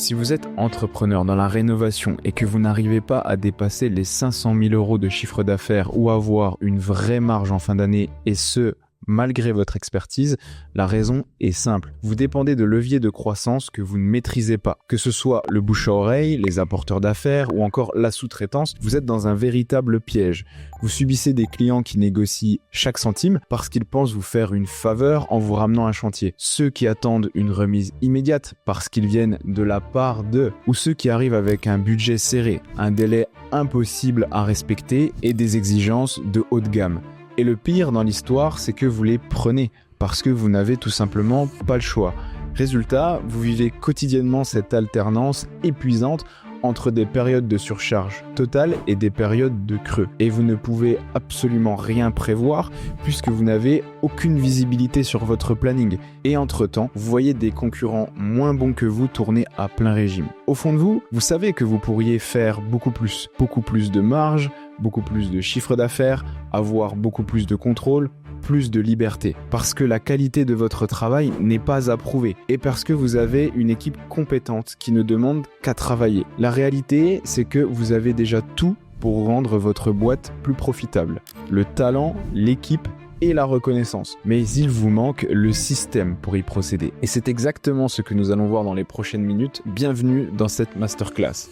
Si vous êtes entrepreneur dans la rénovation et que vous n'arrivez pas à dépasser les 500 000 € de chiffre d'affaires ou avoir une vraie marge en fin d'année, et ce, malgré votre expertise, la raison est simple. Vous dépendez de leviers de croissance que vous ne maîtrisez pas. Que ce soit le bouche à oreille, les apporteurs d'affaires ou encore la sous-traitance, vous êtes dans un véritable piège. Vous subissez des clients qui négocient chaque centime parce qu'ils pensent vous faire une faveur en vous ramenant un chantier. Ceux qui attendent une remise immédiate parce qu'ils viennent de la part d'eux, ou ceux qui arrivent avec un budget serré, un délai impossible à respecter et des exigences de haut de gamme. Et le pire dans l'histoire, c'est que vous les prenez parce que vous n'avez tout simplement pas le choix. Résultat, vous vivez quotidiennement cette alternance épuisante entre des périodes de surcharge totale et des périodes de creux. Et vous ne pouvez absolument rien prévoir puisque vous n'avez aucune visibilité sur votre planning. Et entre-temps, vous voyez des concurrents moins bons que vous tourner à plein régime. Au fond de vous, vous savez que vous pourriez faire beaucoup plus de marge, beaucoup plus de chiffre d'affaires, avoir beaucoup plus de contrôle, plus de liberté, parce que la qualité de votre travail n'est pas approuvée et parce que vous avez une équipe compétente qui ne demande qu'à travailler. La réalité, c'est que vous avez déjà tout pour rendre votre boîte plus profitable. Le talent, l'équipe et la reconnaissance. Mais il vous manque le système pour y procéder. Et c'est exactement ce que nous allons voir dans les prochaines minutes. Bienvenue dans cette masterclass.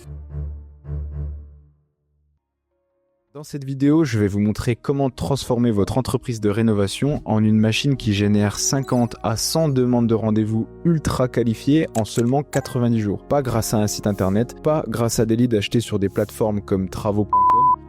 Dans cette vidéo, je vais vous montrer comment transformer votre entreprise de rénovation en une machine qui génère 50 à 100 demandes de rendez-vous ultra qualifiées en seulement 90 jours. Pas grâce à un site internet, pas grâce à des leads achetés sur des plateformes comme travaux.com,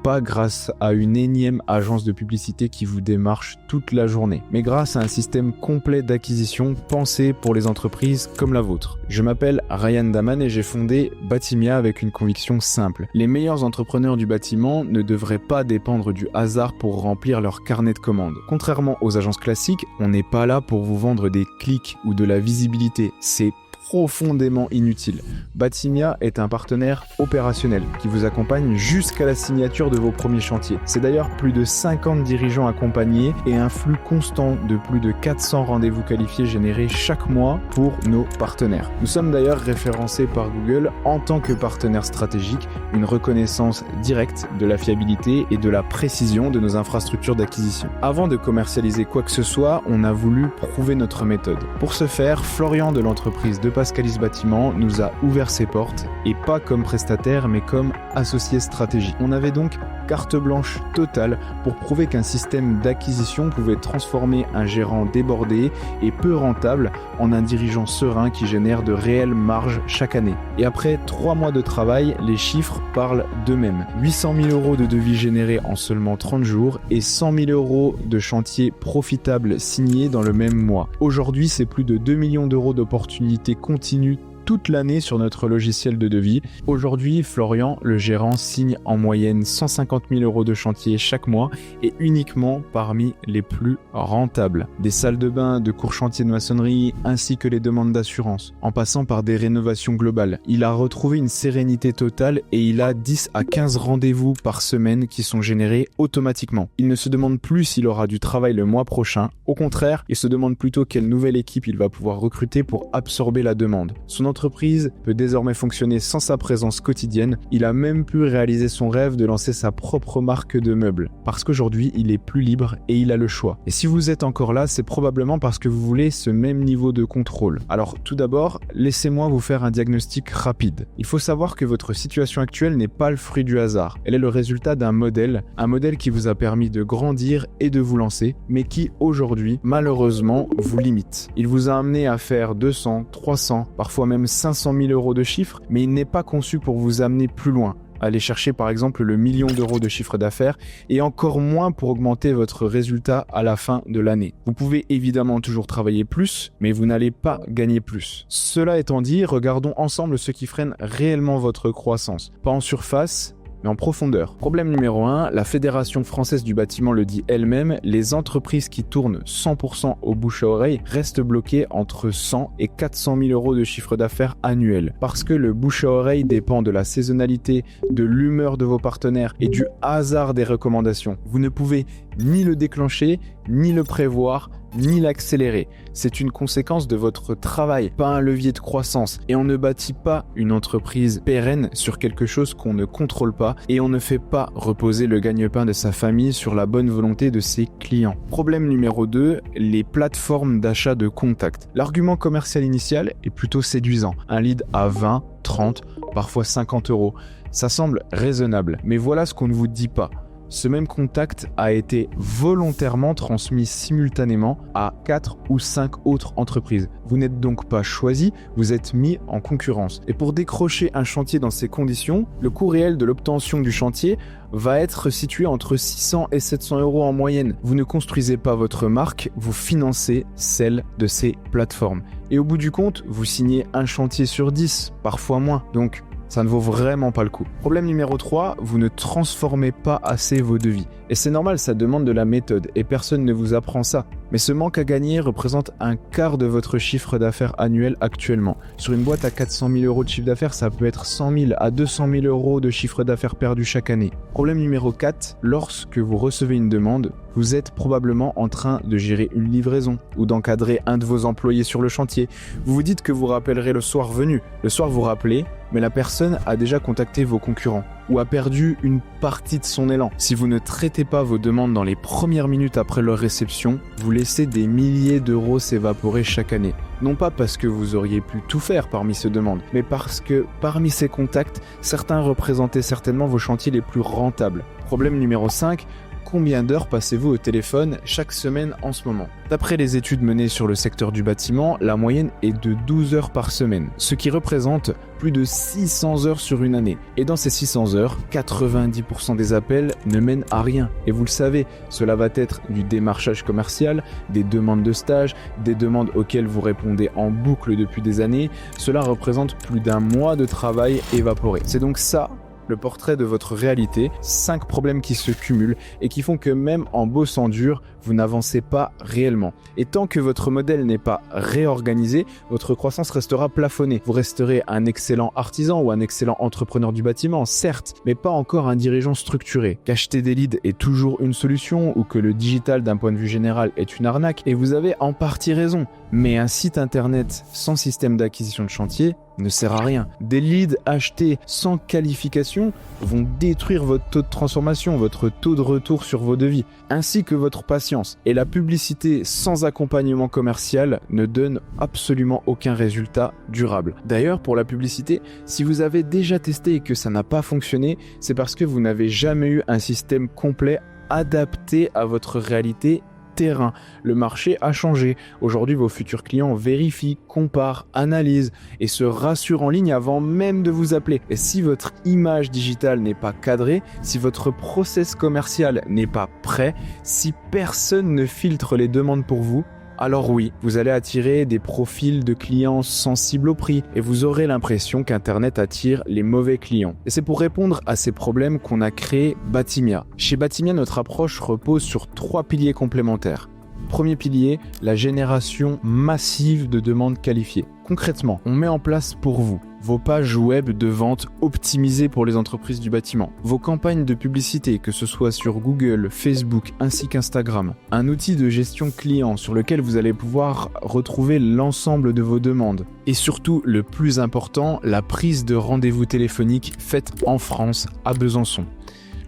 pas grâce à une énième agence de publicité qui vous démarche toute la journée, mais grâce à un système complet d'acquisition pensé pour les entreprises comme la vôtre. Je m'appelle Ryan Daman et j'ai fondé Batimia avec une conviction simple. Les meilleurs entrepreneurs du bâtiment ne devraient pas dépendre du hasard pour remplir leur carnet de commandes. Contrairement aux agences classiques, on n'est pas là pour vous vendre des clics ou de la visibilité. C'est profondément inutile. Batimia est un partenaire opérationnel qui vous accompagne jusqu'à la signature de vos premiers chantiers. C'est d'ailleurs plus de 50 dirigeants accompagnés et un flux constant de plus de 400 rendez-vous qualifiés générés chaque mois pour nos partenaires. Nous sommes d'ailleurs référencés par Google en tant que partenaire stratégique, une reconnaissance directe de la fiabilité et de la précision de nos infrastructures d'acquisition. Avant de commercialiser quoi que ce soit, on a voulu prouver notre méthode. Pour ce faire, Florian de l'entreprise de Pascalis Bâtiment nous a ouvert ses portes, et pas comme prestataire mais comme associé stratégique. On avait donc carte blanche totale pour prouver qu'un système d'acquisition pouvait transformer un gérant débordé et peu rentable en un dirigeant serein qui génère de réelles marges chaque année. Et après 3 mois de travail, les chiffres parlent d'eux-mêmes. 800 000 € de devis générés en seulement 30 jours et 100 000 € de chantiers profitables signés dans le même mois. Aujourd'hui, c'est plus de 2 millions d'euros d'opportunités continues toute l'année sur notre logiciel de devis. Aujourd'hui, Florian, le gérant, signe en moyenne 150 000 € de chantier chaque mois et uniquement parmi les plus rentables. Des salles de bain, de courts chantiers de maçonnerie, ainsi que les demandes d'assurance, en passant par des rénovations globales. Il a retrouvé une sérénité totale et il a 10 à 15 rendez-vous par semaine qui sont générés automatiquement. Il ne se demande plus s'il aura du travail le mois prochain. Au contraire, il se demande plutôt quelle nouvelle équipe il va pouvoir recruter pour absorber la demande. Son entreprise peut désormais fonctionner sans sa présence quotidienne. Il a même pu réaliser son rêve de lancer sa propre marque de meubles. Parce qu'aujourd'hui, il est plus libre et il a le choix. Et si vous êtes encore là, c'est probablement parce que vous voulez ce même niveau de contrôle. Alors tout d'abord, laissez-moi vous faire un diagnostic rapide. Il faut savoir que votre situation actuelle n'est pas le fruit du hasard. Elle est le résultat d'un modèle, un modèle qui vous a permis de grandir et de vous lancer, mais qui aujourd'hui, malheureusement, vous limite. Il vous a amené à faire 200, 300, parfois même 500 000 € de chiffre, mais il n'est pas conçu pour vous amener plus loin. Aller chercher par exemple le million d'euros de chiffre d'affaires et encore moins pour augmenter votre résultat à la fin de l'année. Vous pouvez évidemment toujours travailler plus, mais vous n'allez pas gagner plus. Cela étant dit, regardons ensemble ce qui freine réellement votre croissance. Pas en surface, mais en profondeur. Problème numéro 1, la Fédération française du bâtiment le dit elle-même, les entreprises qui tournent 100% au bouche à oreille restent bloquées entre 100 et 400 000 € de chiffre d'affaires annuel. Parce que le bouche à oreille dépend de la saisonnalité, de l'humeur de vos partenaires et du hasard des recommandations. Vous ne pouvez ni le déclencher, ni le prévoir, ni l'accélérer. C'est une conséquence de votre travail, pas un levier de croissance. Et on ne bâtit pas une entreprise pérenne sur quelque chose qu'on ne contrôle pas et on ne fait pas reposer le gagne-pain de sa famille sur la bonne volonté de ses clients. Problème numéro 2, les plateformes d'achat de contact. L'argument commercial initial est plutôt séduisant. Un lead à 20, 30, parfois 50 euros. Ça semble raisonnable, mais voilà ce qu'on ne vous dit pas. Ce même contact a été volontairement transmis simultanément à 4 ou 5 autres entreprises. Vous n'êtes donc pas choisi, vous êtes mis en concurrence. Et pour décrocher un chantier dans ces conditions, le coût réel de l'obtention du chantier va être situé entre 600 et 700 euros en moyenne. Vous ne construisez pas votre marque, vous financez celle de ces plateformes. Et au bout du compte, vous signez un chantier sur 10, parfois moins. Donc, ça ne vaut vraiment pas le coup. Problème numéro 3, vous ne transformez pas assez vos devis. Et c'est normal, ça demande de la méthode et personne ne vous apprend ça. Mais ce manque à gagner représente un quart de votre chiffre d'affaires annuel actuellement. Sur une boîte à 400 000 euros de chiffre d'affaires, ça peut être 100 000 à 200 000 euros de chiffre d'affaires perdu chaque année. Problème numéro 4, lorsque vous recevez une demande, vous êtes probablement en train de gérer une livraison ou d'encadrer un de vos employés sur le chantier. Vous vous dites que vous rappellerez le soir venu. Le soir, vous rappelez, mais la personne a déjà contacté vos concurrents ou a perdu une partie de son élan. Si vous ne traitez pas vos demandes dans les premières minutes après leur réception, vous laissez des milliers d'euros s'évaporer chaque année. Non pas parce que vous auriez pu tout faire parmi ces demandes, mais parce que parmi ces contacts, certains représentaient certainement vos chantiers les plus rentables. Problème numéro 5, combien d'heures passez-vous au téléphone chaque semaine en ce moment? D'après les études menées sur le secteur du bâtiment, la moyenne est de 12 heures par semaine, ce qui représente plus de 600 heures sur une année. Et dans ces 600 heures, 90% des appels ne mènent à rien. Et vous le savez, cela va être du démarchage commercial, des demandes de stage, des demandes auxquelles vous répondez en boucle depuis des années. Cela représente plus d'un mois de travail évaporé. C'est donc ça le portrait de votre réalité, 5 problèmes qui se cumulent et qui font que même en bossant dur, vous n'avancez pas réellement. Et tant que votre modèle n'est pas réorganisé, votre croissance restera plafonnée. Vous resterez un excellent artisan ou un excellent entrepreneur du bâtiment, certes, mais pas encore un dirigeant structuré. Qu'acheter des leads est toujours une solution ou que le digital d'un point de vue général est une arnaque, et vous avez en partie raison. Mais un site internet sans système d'acquisition de chantier ne sert à rien. Des leads achetés sans qualification vont détruire votre taux de transformation, votre taux de retour sur vos devis, ainsi que votre patience. Et la publicité sans accompagnement commercial ne donne absolument aucun résultat durable. D'ailleurs, pour la publicité, si vous avez déjà testé et que ça n'a pas fonctionné, c'est parce que vous n'avez jamais eu un système complet adapté à votre réalité terrain. Le marché a changé. Aujourd'hui, vos futurs clients vérifient, comparent, analysent et se rassurent en ligne avant même de vous appeler. Et si votre image digitale n'est pas cadrée, si votre process commercial n'est pas prêt, si personne ne filtre les demandes pour vous, alors oui, vous allez attirer des profils de clients sensibles au prix et vous aurez l'impression qu'Internet attire les mauvais clients. Et c'est pour répondre à ces problèmes qu'on a créé Bâtimia. Chez Bâtimia, notre approche repose sur 3 piliers complémentaires. Premier pilier, la génération massive de demandes qualifiées. Concrètement, on met en place pour vous vos pages web de vente optimisées pour les entreprises du bâtiment, vos campagnes de publicité, que ce soit sur Google, Facebook ainsi qu'Instagram, un outil de gestion client sur lequel vous allez pouvoir retrouver l'ensemble de vos demandes et surtout, le plus important, la prise de rendez-vous téléphonique faite en France à Besançon.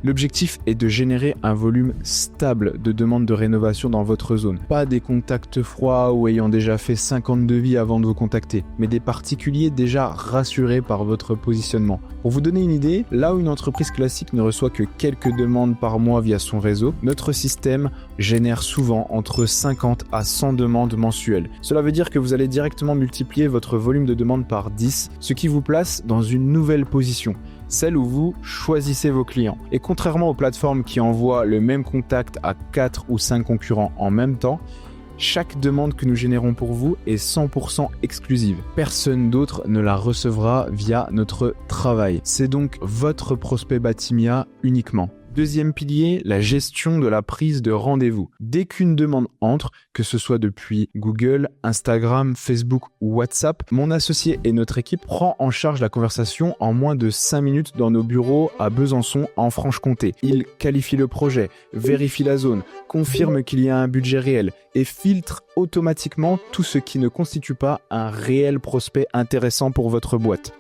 L'objectif est de générer un volume stable de demandes de rénovation dans votre zone. Pas des contacts froids ou ayant déjà fait 50 devis avant de vous contacter, mais des particuliers déjà rassurés par votre positionnement. Pour vous donner une idée, là où une entreprise classique ne reçoit que quelques demandes par mois via son réseau, notre système génère souvent entre 50 à 100 demandes mensuelles. Cela veut dire que vous allez directement multiplier votre volume de demandes par 10, ce qui vous place dans une nouvelle position, celle où vous choisissez vos clients. Et contrairement aux plateformes qui envoient le même contact à 4 ou 5 concurrents en même temps, chaque demande que nous générons pour vous est 100% exclusive. Personne d'autre ne la recevra via notre travail. C'est donc votre prospect Bâtimia uniquement. Deuxième pilier, la gestion de la prise de rendez-vous. Dès qu'une demande entre, que ce soit depuis Google, Instagram, Facebook ou WhatsApp, mon associé et notre équipe prend en charge la conversation en moins de 5 minutes dans nos bureaux à Besançon, en Franche-Comté. Il qualifie le projet, vérifie la zone, confirme qu'il y a un budget réel et filtre automatiquement tout ce qui ne constitue pas un réel prospect intéressant pour votre boîte.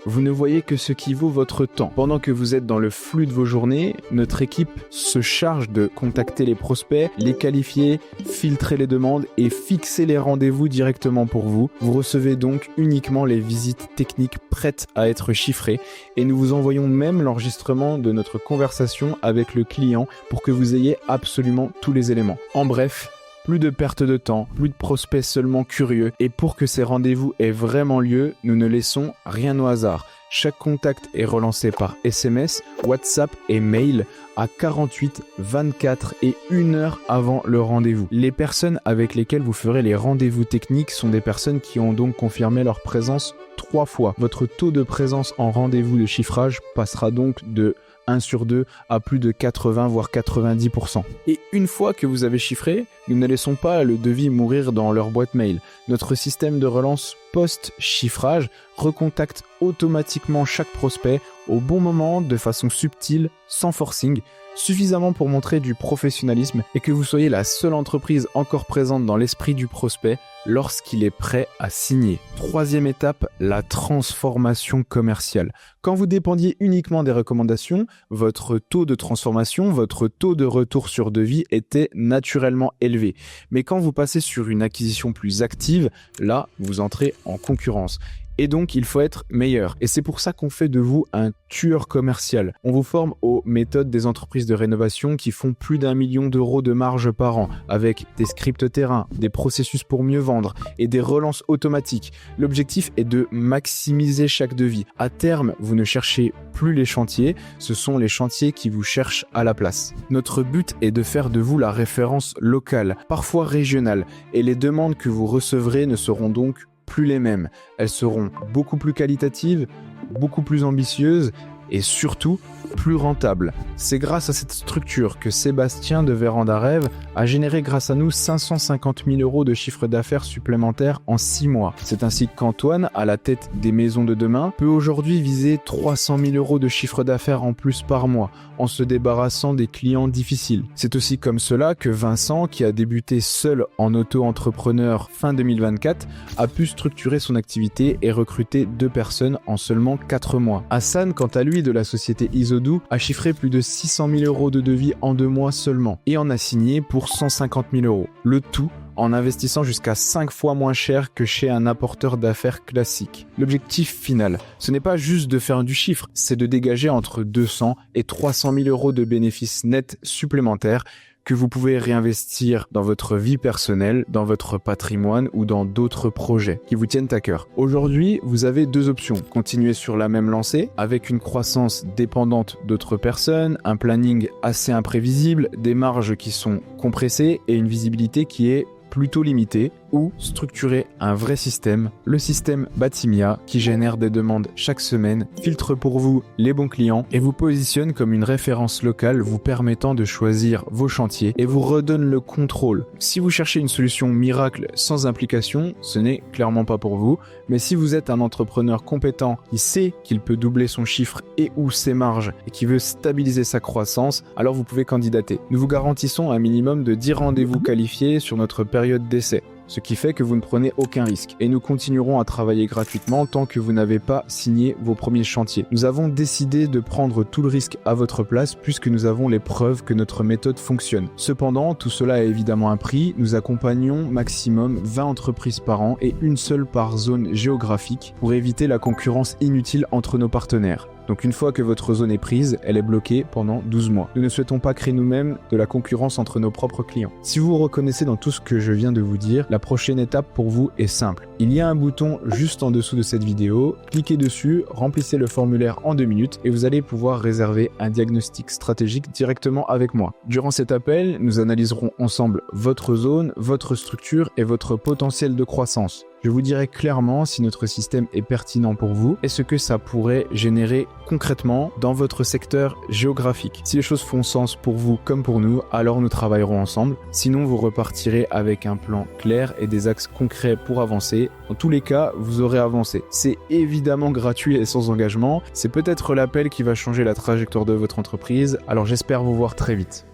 Vous ne voyez que ce qui vaut votre temps. Pendant que vous êtes dans le flux de vos journées, notre équipe se charge de contacter les prospects, les qualifier, filtrer les demandes et fixer les rendez-vous directement pour vous. Vous recevez donc uniquement les visites techniques prêtes à être chiffrées et nous vous envoyons même l'enregistrement de notre conversation avec le client pour que vous ayez absolument tous les éléments. En bref, plus de perte de temps, plus de prospects seulement curieux. Et pour que ces rendez-vous aient vraiment lieu, nous ne laissons rien au hasard. Chaque contact est relancé par SMS, WhatsApp et mail à 48, 24 et 1 heure avant le rendez-vous. Les personnes avec lesquelles vous ferez les rendez-vous techniques sont des personnes qui ont donc confirmé leur présence 3 fois. Votre taux de présence en rendez-vous de chiffrage passera donc de 1 sur 2 à plus de 80 voire 90%. Et une fois que vous avez chiffré, nous ne laissons pas le devis mourir dans leur boîte mail. Notre système de relance post-chiffrage recontacte automatiquement chaque prospect au bon moment, de façon subtile, sans forcing, suffisamment pour montrer du professionnalisme et que vous soyez la seule entreprise encore présente dans l'esprit du prospect lorsqu'il est prêt à signer. Troisième étape, la transformation commerciale. Quand vous dépendiez uniquement des recommandations, votre taux de transformation, votre taux de retour sur devis était naturellement élevé. Mais quand vous passez sur une acquisition plus active, là, vous entrez en concurrence. Et donc, il faut être meilleur. Et c'est pour ça qu'on fait de vous un tueur commercial. On vous forme aux méthodes des entreprises de rénovation qui font plus d'1 million d'euros de marge par an, avec des scripts terrain, des processus pour mieux vendre et des relances automatiques. L'objectif est de maximiser chaque devis. À terme, vous ne cherchez plus les chantiers, ce sont les chantiers qui vous cherchent à la place. Notre but est de faire de vous la référence locale, parfois régionale, et les demandes que vous recevrez ne seront donc plus les mêmes. Elles seront beaucoup plus qualitatives, beaucoup plus ambitieuses et surtout plus rentable. C'est grâce à cette structure que Sébastien de Véranda Rêve a généré grâce à nous 550 000 euros de chiffre d'affaires supplémentaires en 6 mois. C'est ainsi qu'Antoine, à la tête des maisons de demain, peut aujourd'hui viser 300 000 euros de chiffre d'affaires en plus par mois, en se débarrassant des clients difficiles. C'est aussi comme cela que Vincent, qui a débuté seul en auto-entrepreneur fin 2024, a pu structurer son activité et recruter 2 personnes en seulement 4 mois. Hassan, quant à lui, de la société Isodou, a chiffré plus de 600 000 euros de devis en 2 mois seulement et en a signé pour 150 000 euros. Le tout en investissant jusqu'à 5 fois moins cher que chez un apporteur d'affaires classique. L'objectif final, ce n'est pas juste de faire du chiffre, c'est de dégager entre 200 et 300 000 euros de bénéfices nets supplémentaires que vous pouvez réinvestir dans votre vie personnelle, dans votre patrimoine ou dans d'autres projets qui vous tiennent à cœur. Aujourd'hui, vous avez 2 options. Continuer sur la même lancée, avec une croissance dépendante d'autres personnes, un planning assez imprévisible, des marges qui sont compressées et une visibilité qui est plutôt limité, ou structurer un vrai système, le système Batimia, qui génère des demandes chaque semaine, filtre pour vous les bons clients et vous positionne comme une référence locale vous permettant de choisir vos chantiers et vous redonne le contrôle. Si vous cherchez une solution miracle sans implication, ce n'est clairement pas pour vous, mais si vous êtes un entrepreneur compétent qui sait qu'il peut doubler son chiffre et ou ses marges et qui veut stabiliser sa croissance, alors vous pouvez candidater. Nous vous garantissons un minimum de 10 rendez-vous qualifiés sur notre période d'essai, ce qui fait que vous ne prenez aucun risque. Et nous continuerons à travailler gratuitement tant que vous n'avez pas signé vos premiers chantiers. Nous avons décidé de prendre tout le risque à votre place puisque nous avons les preuves que notre méthode fonctionne. Cependant, tout cela a évidemment un prix. Nous accompagnons maximum 20 entreprises par an et une seule par zone géographique pour éviter la concurrence inutile entre nos partenaires. Donc une fois que votre zone est prise, elle est bloquée pendant 12 mois. Nous ne souhaitons pas créer nous-mêmes de la concurrence entre nos propres clients. Si vous vous reconnaissez dans tout ce que je viens de vous dire, la prochaine étape pour vous est simple. Il y a un bouton juste en dessous de cette vidéo, cliquez dessus, remplissez le formulaire en 2 minutes et vous allez pouvoir réserver un diagnostic stratégique directement avec moi. Durant cet appel, nous analyserons ensemble votre zone, votre structure et votre potentiel de croissance. Je vous dirai clairement si notre système est pertinent pour vous et ce que ça pourrait générer concrètement dans votre secteur géographique. Si les choses font sens pour vous comme pour nous, alors nous travaillerons ensemble. Sinon, vous repartirez avec un plan clair et des axes concrets pour avancer. Dans tous les cas, vous aurez avancé. C'est évidemment gratuit et sans engagement. C'est peut-être l'appel qui va changer la trajectoire de votre entreprise. Alors j'espère vous voir très vite.